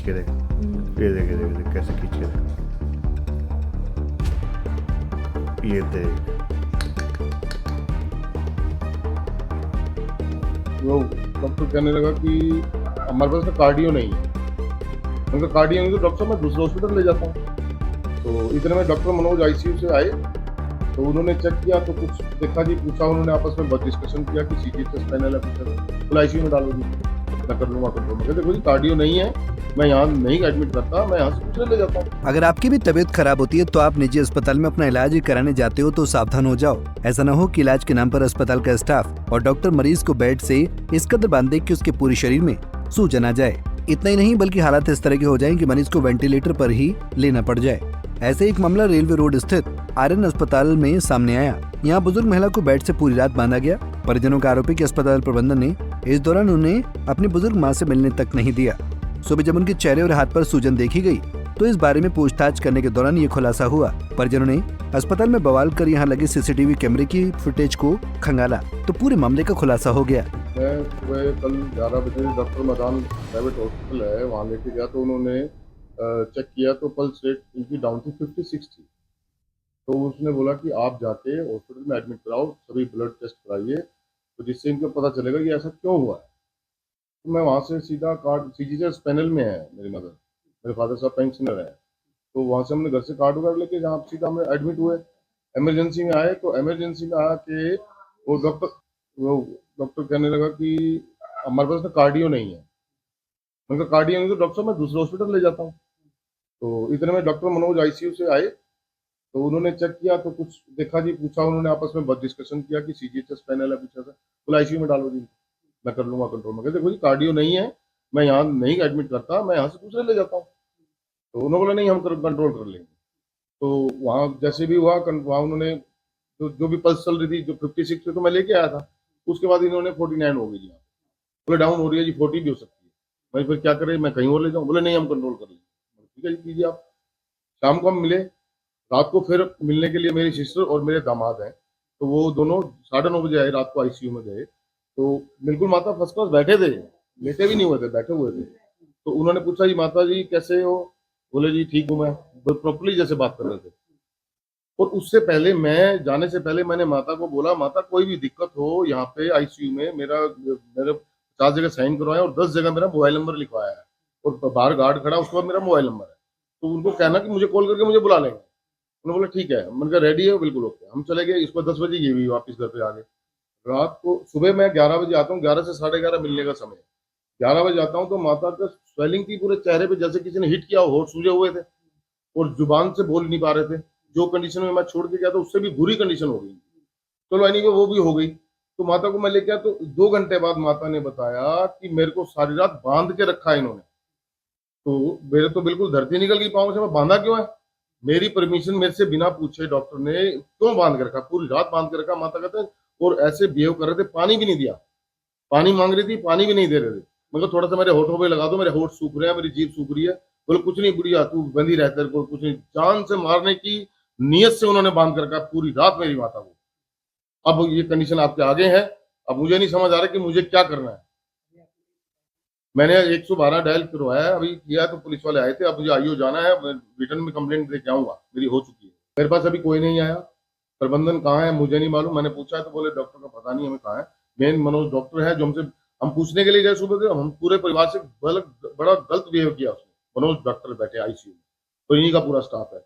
के देख, ये देख, ये देख, देख कैसे खींच के देख, ये देख। वो डॉक्टर कहने लगा कि हमारे पास ना कार्डियो नहीं है। उनका कार्डियो नहीं तो डॉक्टर साहब मैं दूसरे हॉस्पिटल ले जाता हूँ। तो इतने में डॉक्टर मनोज आईसीयू से आए, तो उन्होंने चेक किया तो कुछ देखा जी, पूछा उन्होंने आपस में बहुत डिस्कशन किया कि सीटी चेस्ट पैनल है, पूछा तो आईसीयू में डालो जी, मैं कर लूँगा कंट्रोल में। देखो जी कार्डियो नहीं है, मैं यहाँ नहीं एडमिट करता, मैं यहाँ से दूसरे ले जाता हूँ। अगर आपकी भी तबीयत खराब होती है तो आप निजी अस्पताल में अपना इलाज कराने जाते हो तो सावधान हो जाओ। ऐसा न हो कि इलाज के नाम पर अस्पताल का स्टाफ और डॉक्टर मरीज को बेड से इस कदर बांध दे कि उसके पूरे शरीर में सूजन आ जाए। इतना ही नहीं बल्कि हालात इस तरह के हो जाएं कि मरीज को वेंटिलेटर पर ही लेना पड़ जाए। ऐसे एक मामला रेलवे रोड स्थित आर्यन अस्पताल में सामने आया। यहाँ बुजुर्ग महिला को बेड से पूरी रात बांधा गया। परिजनों का आरोप है कि अस्पताल प्रबंधन ने इस दौरान उन्हें अपनी बुजुर्ग मां से मिलने तक नहीं दिया। सुबह जब उनके चेहरे और हाथ पर सूजन देखी गई तो इस बारे में पूछताछ करने के दौरान ये खुलासा हुआ। परिजनों ने अस्पताल में बवाल कर यहाँ लगे सीसीटीवी कैमरे की फुटेज को खंगाला तो पूरे मामले का खुलासा हो गया। मैं सुबह कल 11 बजे डॉक्टर मदान प्राइवेट हॉस्पिटल है वहाँ लेके गया, तो उन्होंने चेक किया तो पल्स रेट इनकी डाउन थी 56 थी। तो उसने बोला कि आप जाके हॉस्पिटल में एडमिट कराओ, सभी ब्लड टेस्ट कराइए, तो जिससे इनको पता चलेगा कि ऐसा क्यों हुआ है। तो मैं वहाँ से सीधा कार्ड सीजीएचएस पैनल में है मेरी मदर, मेरे फादर साहब पेंशनर है, तो वहाँ से हमने घर से कार्ड वगैरह लेके जहाँ सीधा हम एडमिट हुए। इमरजेंसी में आए तो इमरजेंसी में आके वो डॉक्टर कहने लगा कि हमारे पास ना कार्डियो नहीं है। उनका कार्डियो नहीं तो डॉक्टर साहब मैं दूसरे हॉस्पिटल ले जाता हूँ। तो इतने में डॉक्टर मनोज आईसीयू से आए, तो उन्होंने चेक किया तो कुछ देखा जी, पूछा उन्होंने आपस में बहुत डिस्कशन किया कि सीजीएचएस पैनल है, पूछा तो आईसीयू में डालो जी, मैं कर लूँगा कंट्रोल में। देखो जी कार्डियो नहीं है, मैं यहाँ नहीं एडमिट करता, मैं यहाँ से दूसरे ले जाता हूँ। तो उन्होंने बोला नहीं हम कंट्रोल कर लेंगे। तो वहाँ जैसे भी हुआ वहाँ उन्होंने जो भी पल्स चल रही थी, जो 56 थी तो मैं लेके आया था, उसके बाद इन्होंने 49 हो गई जी, बोले डाउन हो रही है जी, 40 भी हो सकती है। मैं फिर क्या करें, मैं कहीं और ले जाऊँ? बोले नहीं हम कंट्रोल कर लेंगे। ठीक है जी कीजिए आप। शाम को हम मिले, रात को फिर मिलने के लिए मेरी सिस्टर और मेरे दामाद हैं, तो वो दोनों 9:30 बजे आए, रात को आईसीयू में गए। तो बिल्कुल माता फर्स्ट क्लास बैठे थे, लेटे भी नहीं हुए थे, बैठे हुए थे। तो उन्होंने पूछा जी माता जी कैसे हो? बोले जी ठीक हूँ मैं, प्रॉपरली जैसे बात कर रहे थे। और उससे पहले, मैं जाने से पहले मैंने माता को बोला माता कोई भी दिक्कत हो यहाँ पे आईसीयू में, मेरे 50 जगह साइन करवाया और 10 जगह मेरा मोबाइल नंबर लिखवाया है और बाहर गार्ड खड़ा, उसके बाद मेरा मोबाइल नंबर है, तो उनको कहना कि मुझे कॉल करके मुझे बुला लेंगे। उन्होंने बोला ठीक है, मैंने कहा रेडी है, बिल्कुल ओके। हम चले गए, इसको 10 बजे ये भी वापस घर पे आ गए। रात को सुबह मैं 11 बजे आता हूँ, 11 से 11:30 मिलने का समय। 11 बजे आता हूँ तो माता का स्वेलिंग थी पूरे चेहरे पे, जैसे किसी ने हिट किया, होठ सूजे हुए थे और जुबान से बोल नहीं पा रहे थे। जो कंडीशन में मैं छोड़ के गया था उससे भी बुरी कंडीशन हो गई। चलो यानी कि वो भी हो गई। तो माता को मैं लेके आया तो 2 घंटे बाद माता ने बताया कि मेरे को सारी रात बांध के रखा है इन्होंने। तो मेरे तो बिल्कुल धरती निकल गई पाँव से, मैं बांधा क्यों है? मेरी परमिशन मेरे से बिना पूछे डॉक्टर ने क्यों बांध के रखा, पूरी रात बांध के रखा। माता कहते हैं और ऐसे बिहेव कर रहे थे, पानी भी नहीं दिया, पानी मांग रही थी, पानी भी नहीं दे रहे थे। मतलब थोड़ा सा मेरे होठों पे लगा दो, मेरे होठ सूख रहे हैं, मेरी जीभ सूख रही है। बोले कुछ नहीं बुढ़िया, तू बंदी रहते तेरे को कुछ नहीं। जान से मारने की नियत से उन्होंने बांध कर रखा पूरी रात मेरी माता को। अब ये कंडीशन आपके आगे है, अब मुझे नहीं समझ आ रहा कि मुझे क्या करना है। मैंने 112 डायल करवाया है, अभी किया तो पुलिस वाले आए थे, अब मुझे आईओ जाना है, रिटर्न में कंप्लेंट दे के आऊंगा, मेरी हो चुकी है। मेरे पास अभी कोई नहीं आया, प्रबंधन कहाँ है मुझे नहीं मालूम। मैंने पूछा है तो बोले डॉक्टर का पता नहीं हमें कहाँ है। मेन मनोज डॉक्टर है जो हमसे, हम पूछने के लिए गए सुबह से, हम पूरे परिवार से बड़ा गलत बिहेव किया उसने। मनोज डॉक्टर बैठे आईसीयू में, तो इन्हीं का पूरा स्टाफ है।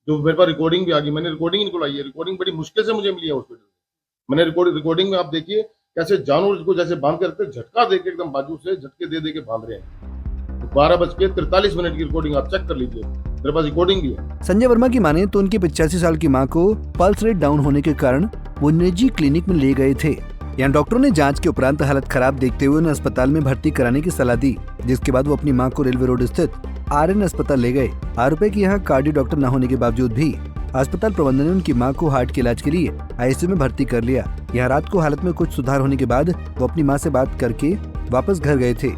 जो मेरे पास रिकॉर्डिंग भी आ गई, मैंने रिकॉर्डिंग इनको लाई है, रिकॉर्डिंग बड़ी मुश्किल से मुझे मिली है हॉस्पिटल में। मैंने रिकॉर्डिंग में आप देखिए कैसे जानवर को जैसे बांध के रखते, झटका देके एकदम बाजू से झटके दे के बांध रहे हैं। 12:43 की रिकॉर्डिंग आप चेक कर लीजिए, मेरे पास रिकॉर्डिंग भी है। संजय वर्मा की माने तो उनकी 85 साल की मां को पल्स रेट डाउन होने के कारण वो निजी क्लिनिक में ले गए थे। यहाँ डॉक्टरों ने जांच के उपरांत हालत खराब देखते हुए उन्हें अस्पताल में भर्ती कराने की सलाह दी, जिसके बाद वो अपनी मां को रेलवे रोड स्थित आर्यन अस्पताल ले गए। आरोप है कि यहाँ कार्डियो डॉक्टर न होने के बावजूद भी अस्पताल प्रबंधन ने उनकी मां को हार्ट के इलाज के लिए आईसीयू में भर्ती कर लिया। यहाँ रात को हालत में कुछ सुधार होने के बाद वो अपनी मां से बात करके वापस घर गए थे,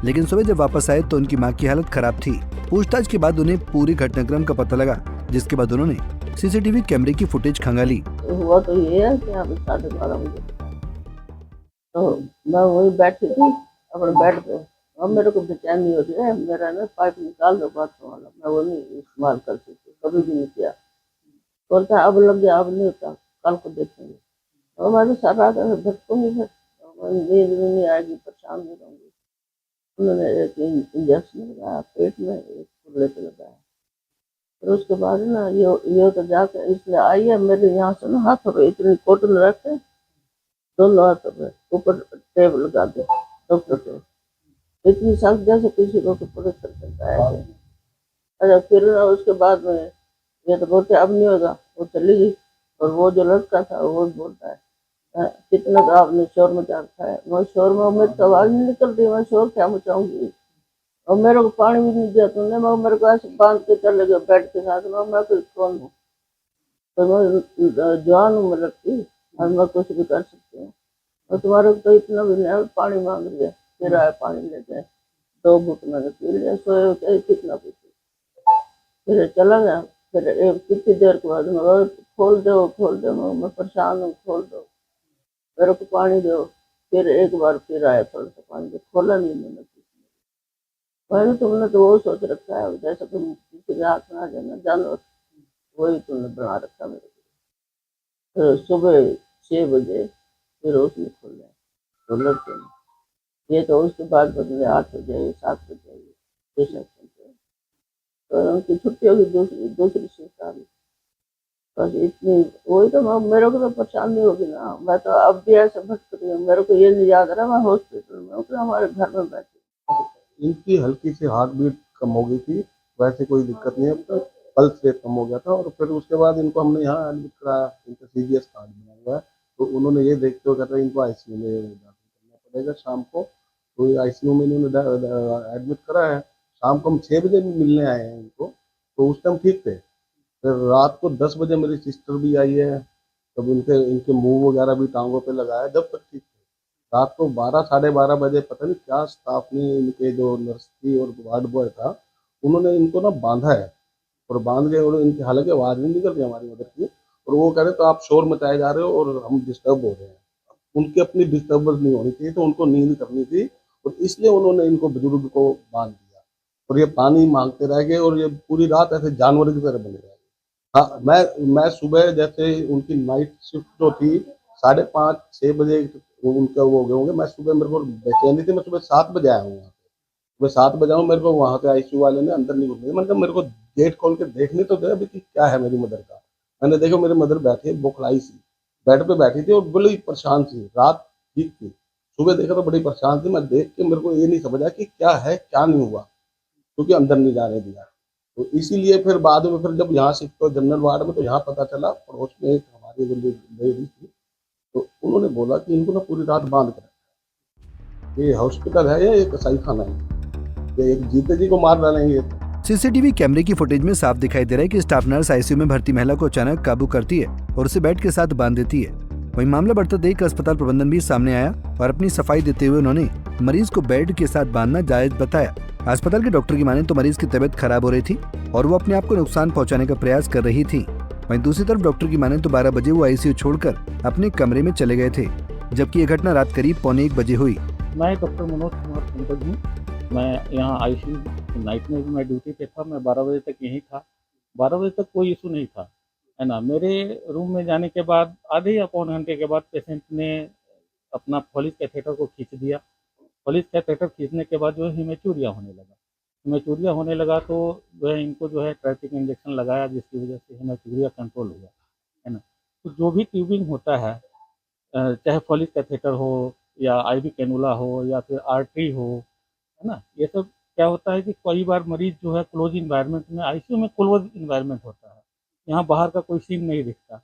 लेकिन सुबह जब वापस आए तो उनकी मां की हालत खराब थी। पूछताछ के बाद उन्हें पूरी घटनाक्रम का पता लगा, जिसके बाद उन्होंने सीसीटीवी कैमरे की फुटेज खंगाली। हुआ तो ये है कि यहाँ 12:30 बजे तो मैं वही बैठी थी अपने बेड पे, अब मेरे को बेचैनी हो रही है, मेरा ना पाइप निकाल दो बाथरूम वाला, मैं वो नहीं इस्तेमाल कर सकती, कभी भी नहीं किया। बोलता है अब लग गया, अब नहीं होता, कल को देखेंगे। तो हमारे साथ रात में भटकूंगी, फिर नींद भी नहीं आएगी, परेशान भी रहूंगी। उन्होंने एक इंजेक्शन लगाया पेट में, एक खुले पे लगाया। फिर उसके बाद ना ये तो जाकर इसलिए आई है मेरे यहाँ से ना, हाथों पे इतनी कॉटन रख के दोनों हाथों पे ऊपर टेप लगा दे डॉक्टर के, इतनी सख्त जैसे किसी को पूरे कर देता है ऐसे। अच्छा फिर ना उसके बाद में ये तो बोलते अब नहीं होगा, वो चली गई। और वो जो लड़का था वो बोलता है कितना तो आपने शोर मचा रखा है। मैं शोर में मेरी तो आवाज नहीं निकल रही, मैं शोर क्या मचाऊंगी। और मेरे को पानी भी नहीं दिया तुमने, मैं मेरे को ऐसे बांध के चले गए बेड के साथ में, मैं कोई कौन हूँ। तो मैं जवान हूँ, मैं लड़की, और मैं कुछ भी कर सकती हूँ। और तुम्हारे को तो इतना भी नहीं, पानी मांग लिया, फिर आया पानी लेके 2 घूंट मैंने पी लिया, सोए कितना पी, फिर चला गया। फिर एक कितनी देर के बाद मैं खोल दो, मैं परेशान हूँ, खोल दो, मेरे को पानी दो। फिर एक बार फिर आया थोड़ा सा पानी दो, खोला नहीं मैंने कुछ नहीं। मैंने तुमने तो वो सोच रखा है जैसा तुम किसी के हाथ में आ जाना जानवर, वही तुमने बना रखा मेरे को। फिर सुबह 6 बजे फिर उसने खोला तो लड़के ने, ये तो उसके बाद बदले 8 बजे 7 बजे रिसेप्शन पे, तो उनकी छुट्टी होगी, दूसरी शिफ्ट आ गई। बस इतनी, वही तो मेरे को तो परेशानी होगी ना। मैं तो अब भी ऐसे भटक रही हूँ, मेरे को ये नहीं याद रहा मैं हॉस्पिटल में हूँ कि हमारे घर में बैठी। इनकी हल्की सी हार्ट बीट कम हो गई थी, वैसे कोई दिक्कत नहीं है, अब तक पल्स रेट कम हो गया था। और फिर उसके बाद इनको हमने यहाँ एडमिट कराया, इनका CGS कार्ड बना हुआ है। तो उन्होंने ये देखते हुए कहते हैं इनको ICU में दाखिल करना पड़ेगा शाम को। तो ICU में इन्होंने एडमिट करा है। शाम को हम 6 बजे मिलने आए हैं इनको, तो उस टाइम ठीक थे। फिर रात को 10 बजे मेरी सिस्टर भी आई है, तब उनके इनके मुंह वगैरह भी टांगों पे लगाया, जब तक ठीक थे। रात को 12 साढ़े 12 बजे पता नहीं क्या स्टाफ ने, इनके जो नर्स थी और वार्ड बॉय था, उन्होंने इनको ना बांधा है और बांध के, और इनकी हालांकि आवाज़ नहीं निकल रही हमारी मदर की, और वो कह रहे तो आप शोर मचाए जा रहे हो और हम डिस्टर्ब हो रहे हैं। उनकी अपनी डिस्टर्बेंस नहीं होनी चाहिए, तो उनको नींद करनी थी, और इसलिए उन्होंने इनको बुजुर्ग को बांध दिया। और ये पानी मांगते रह गए और ये पूरी रात ऐसे जानवर की तरह बने रहे। हाँ, मैं सुबह जैसे उनकी नाइट शिफ्ट जो थी 5:30 6 बजे उनका वो हो गए होंगे। मैं सुबह, मेरे को बेचैनी थी, मैं सुबह 7 बजे आया हूँ यहाँ पे। सुबह 7 बजे आऊँ, मेरे को वहाँ पे ICU वाले ने अंदर नहीं घुसने दिया। मैंने कहा मेरे को गेट खोल के देखने तो दे अभी कि क्या है मेरी मदर का। मैंने देखा मेरी मदर बैठी है बौखलाई सी, बेड पे बैठी थी और बड़ी परेशान थी। रात ठीक थी, सुबह देखा तो बड़ी परेशान थी। मैं देख के मेरे को ये नहीं समझा कि क्या है क्या नहीं हुआ, क्योंकि अंदर नहीं जाने दिया। तो इसीलिए फिर बाद में फिर जब यहाँ शिफ्ट हुआ जनरल वार्ड में, तो यहाँ पता चला पड़ोस में एक हमारी जो लेडी थी, तो उन्होंने बोला कि इनको ना पूरी रात बांध कर रखा है। ये हॉस्पिटल है या ये कसाई खाना है, ये एक जीते जी को मार डालेंगे। CCTV कैमरे की फुटेज में साफ दिखाई दे रहा है कि स्टाफ नर्स ICU में भर्ती महिला को अचानक काबू करती है और उसे बेड के साथ बांध देती है। वहीं मामला बढ़ता देख अस्पताल प्रबंधन भी सामने आया और अपनी सफाई देते हुए उन्होंने मरीज को बेड के साथ बांधना जायज बताया। अस्पताल के डॉक्टर की माने तो मरीज की तबीयत खराब हो रही थी और वो अपने आप को नुकसान पहुंचाने का प्रयास कर रही थी। वहीं दूसरी तरफ डॉक्टर की माने तो 12 बजे वो ICU छोड़कर अपने कमरे में चले गए थे, जबकि ये घटना रात करीब 1:45 बजे हुई। मैं डॉक्टर मनोज कुमार पंकज हूँ। मैं यहाँ ICU नाइट में भी मैं ड्यूटी पे था। मैं 12 बजे तक यहीं था। 12 बजे तक कोई इशू नहीं था, है ना। मेरे रूम में जाने के बाद आधे या पौन घंटे के बाद पेशेंट ने अपना फॉलिक कैथेटर को खींच दिया। फॉलिक कैथेटर खींचने के बाद जो है हिमेचूरिया होने लगा। तो जो है इनको जो है ट्रैफिक इंजेक्शन लगाया, जिसकी वजह से हिमेचूरिया कंट्रोल हुआ, है ना। तो जो भी ट्यूबिंग होता है, चाहे फॉलिक कैथेटर हो या IV कैनुला हो या फिर आर्टरी हो, है ना, ये सब क्या होता है कि कई बार मरीज जो है क्लोज इन्वायरमेंट में, ICU में क्लोज इन्वायरमेंट होता है, यहाँ बाहर का कोई सीन नहीं दिखता।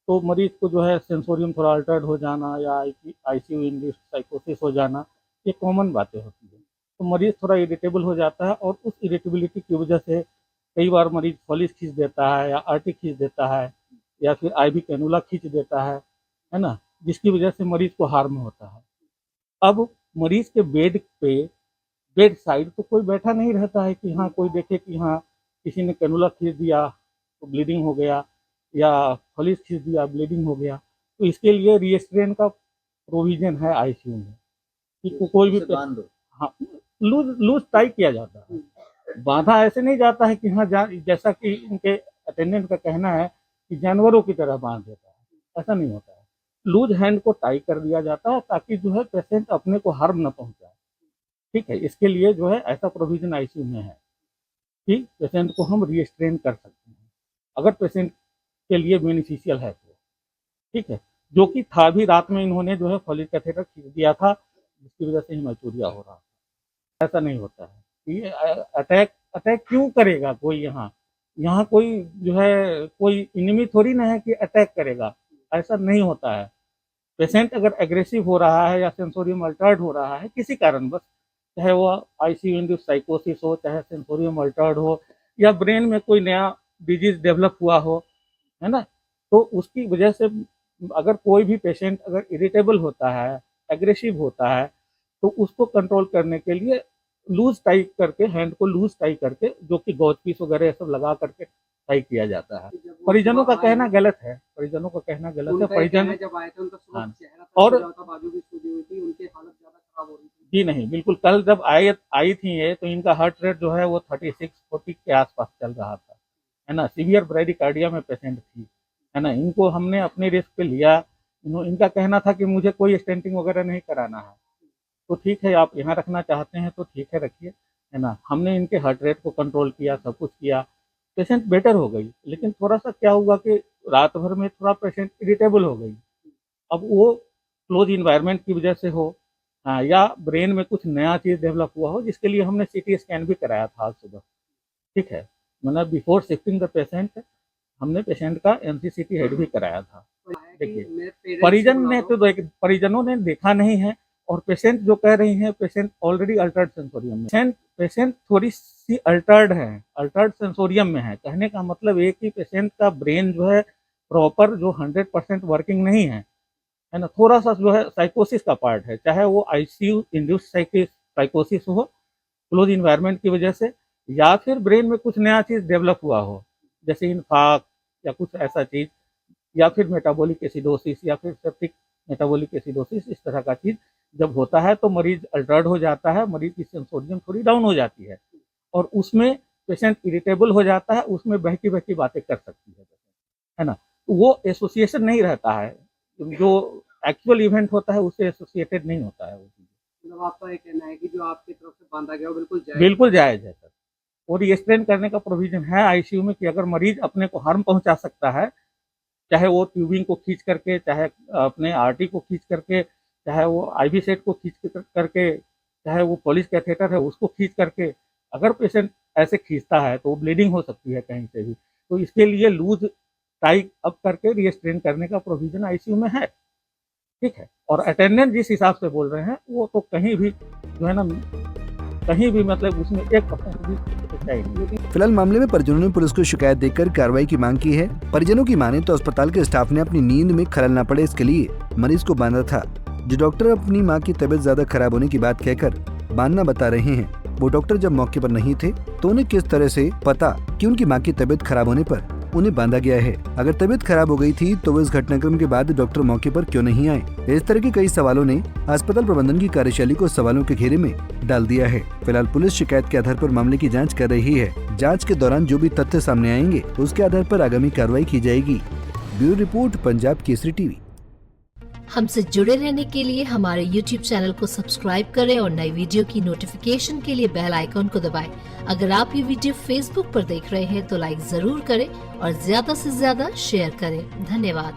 तो मरीज को जो है सेंसोरियम थोड़ा अल्टर्ड हो जाना या ICU इंड्यूस्ड साइकोसिस हो जाना, ये कॉमन बातें होती है। तो मरीज थोड़ा इरिटेबल हो जाता है और उस इरिटेबिलिटी की वजह से कई बार मरीज फॉलिस खींच देता है या आर्टरी खींच देता है या फिर IV कैनुला खींच देता है ना, जिसकी वजह से मरीज को हार्म होता है। अब मरीज के बेड साइड तो कोई बैठा नहीं रहता है कि हाँ कोई देखे कि हाँ किसी ने कैनुला खींच दिया तो ब्लीडिंग हो गया या फॉलिस खींच दिया ब्लीडिंग हो गया। तो इसके लिए रिएस्ट्रेन का प्रोविजन है ICU में कि कोई भी हाँ लूज टाई किया जाता है, बांधा ऐसे नहीं जाता है कि हाँ जैसा कि इनके अटेंडेंट का कहना है कि जानवरों की तरह बांध देता है, ऐसा नहीं होता है। लूज हैंड को टाई कर दिया जाता है ताकि जो है पेशेंट अपने को हार्म न पहुंचाए। ठीक है, इसके लिए जो है ऐसा प्रोविजन आईसीयू में है कि पेशेंट को हम रिस्ट्रेन कर सकते हैं अगर पेशेंट के लिए बेनिफिशियल है तो। ठीक है, जो कि था भी, रात में इन्होंने जो है फॉलिक कैथेटर खींच दिया था जिसकी वजह से हिमैचूरिया हो रहा था। ऐसा नहीं होता है कि अटैक क्यों करेगा कोई, यहाँ कोई जो है कोई इनमी थोड़ी ना है कि अटैक करेगा, ऐसा नहीं होता है। पेशेंट अगर एग्रेसिव हो रहा है या सेंसोरियम अल्टर्ड हो रहा है किसी कारण बस, चाहे वो आईसीयू इंड्यूस साइकोसिस हो, चाहे सेंसोरियम अल्टर्ड हो, या ब्रेन में कोई नया डिजीज डेवलप हुआ हो, है ना, तो उसकी वजह से अगर कोई भी पेशेंट अगर इरिटेबल होता है, एग्रेसिव होता है, तो उसको कंट्रोल करने के लिए लूज टाई करके, हैंड को लूज टाई करके, जो कि गॉज पीस वगैरह सब लगा करके टाई किया जाता है। परिजनों का कहना गलत है, परिजनों का कहना गलत है। परिजन जब आए थे उनका चेहरा और बाजू भी सूजी हुई थी, उनकी हालत ज्यादा खराब हो रही थी। जी नहीं, बिल्कुल। कल जब आई थी ये, तो इनका हार्ट रेट जो है वो 36-40 के आसपास चल रहा था, है ना। सीवियर ब्रेडिकार्डिया में पेशेंट थी, है ना। इनको हमने अपने रिस्क पे लिया। इनका कहना था कि मुझे कोई स्टेंटिंग वगैरह नहीं कराना है, तो ठीक है, आप यहाँ रखना चाहते हैं तो ठीक है, रखिए, है ना। हमने इनके हार्ट रेट को कंट्रोल किया, सब कुछ किया, पेशेंट बेटर हो गई। लेकिन थोड़ा सा क्या हुआ कि रात भर में थोड़ा पेशेंट इरिटेबल हो गई। अब वो क्लोज इन्वायरमेंट की वजह से हो, हाँ, या ब्रेन में कुछ नया चीज़ डेवलप हुआ हो, जिसके लिए हमने सीटी स्कैन भी कराया था आज सुबह। ठीक है, मतलब बिफोर शिफ्टिंग द पेशेंट हमने पेशेंट का एमसीसीटी हेड भी कराया था। देखिए, परिजनों ने देखा नहीं है, और पेशेंट जो कह रही हैं, पेशेंट ऑलरेडी अल्टर्ड सेंसोरियम में, पेशेंट थोड़ी सी अल्टर्ड सेंसोरियम में है। कहने का मतलब ये कि पेशेंट का ब्रेन जो है प्रॉपर जो 100% वर्किंग नहीं है ना। थोड़ा सा जो है साइकोसिस का पार्ट है, चाहे वो आईसीयू इंड्यूस साइकोसिस हो क्लोज इन्वायरमेंट की वजह से, या फिर ब्रेन में कुछ नया चीज़ डेवलप हुआ हो, जैसे इन्फाक या कुछ ऐसा चीज़, या फिर मेटाबॉलिक एसिडोसिस, या फिर सेप्टिक मेटाबॉलिक एसिडोसिस। इस तरह का चीज़ जब होता है तो मरीज अल्टर्ड हो जाता है, मरीज की सेंसोरियम थोड़ी डाउन हो जाती है, और उसमें पेशेंट इरिटेबल हो जाता है, उसमें बहकी बहकी बातें कर सकती है ना। तो वो एसोसिएशन नहीं रहता है, जो एक्चुअल इवेंट होता है उससे एसोसिएटेड नहीं होता है वो चीज़। मतलब आपका ये कहना है कि जो आपकी तरफ से बांधा गया वो बिल्कुल जायज़ है सर। और रिस्ट्रेन करने का प्रोविजन है आईसीयू में कि अगर मरीज अपने को हार्म पहुंचा सकता है, चाहे वो ट्यूबिंग को खींच करके, चाहे अपने आरटी को खींच करके, चाहे वो आईवी सेट को खींच करके, चाहे वो पॉलिश कैथेटर है उसको खींच करके, अगर पेशेंट ऐसे खींचता है तो ब्लीडिंग हो सकती है कहीं से भी। तो इसके लिए लूज टाई अप करके रिस्ट्रेन करने का प्रोविजन आईसीयू में है। ठीक है, और अटेंडेंट जिस हिसाब से बोल रहे हैं वो तो कहीं भी जो है ना, कहीं भी मतलब उसमें 1% भी सच्चाई नहीं। फिलहाल मामले में परिजनों ने पुलिस को शिकायत देकर कार्रवाई की मांग की है। परिजनों की माने तो अस्पताल के स्टाफ ने अपनी नींद में खलल न पड़े इसके लिए मरीज को बांधा था। जो डॉक्टर अपनी मां की तबीयत ज्यादा खराब होने की बात कहकर बांधना बता रहे हैं, वो डॉक्टर जब मौके पर नहीं थे तो उन्हें किस तरह से पता कि उनकी मां की तबीयत खराब होने पर उन्हें बांधा गया है। अगर तबीयत खराब हो गई थी तो वो इस घटनाक्रम के बाद डॉक्टर मौके पर क्यों नहीं आए? इस तरह के कई सवालों ने अस्पताल प्रबंधन की कार्यशैली को सवालों के घेरे में डाल दिया है। फिलहाल पुलिस शिकायत के आधार पर मामले की जांच कर रही है। जांच के दौरान जो भी तथ्य सामने आएंगे उसके आधार पर आगामी कार्रवाई की जाएगी। Bureau report, Punjab Kesari TV. हमसे जुड़े रहने के लिए हमारे YouTube चैनल को सब्सक्राइब करें और नई वीडियो की नोटिफिकेशन के लिए बेल आइकॉन को दबाएं। अगर आप ये वीडियो Facebook पर देख रहे हैं तो लाइक जरूर करें और ज्यादा से ज्यादा शेयर करें। धन्यवाद।